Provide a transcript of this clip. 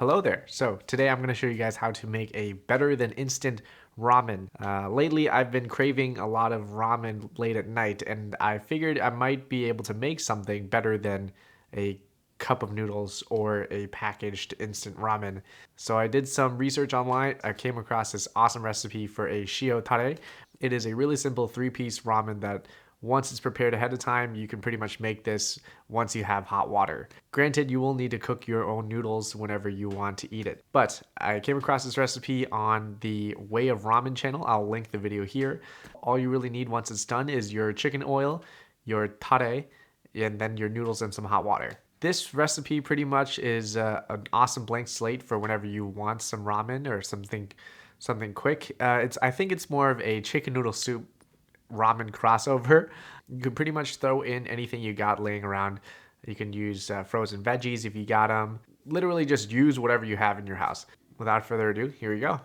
Hello there. So today I'm going to show you guys how to make a better than instant ramen. Lately I've been craving a lot of ramen late at night, and I figured I might be able to make something better than a cup of noodles or a packaged instant ramen. So I did some research online. I came across this awesome recipe for a shio tare. It is a really simple three-piece ramen that once it's prepared ahead of time, you can pretty much make this once you have hot water. Granted, you will need to cook your own noodles whenever you want to eat it. But I came across this recipe on the Way of Ramen channel. I'll link the video here. All you really need once it's done is your chicken oil, your tare, and then your noodles and some hot water. This recipe pretty much is an awesome blank slate for whenever you want some ramen or something quick. I think it's more of a chicken noodle soup ramen crossover. You can pretty much throw in anything you got laying around. You can use frozen veggies if you got them. Literally just use whatever you have in your house. Without further ado, here we go.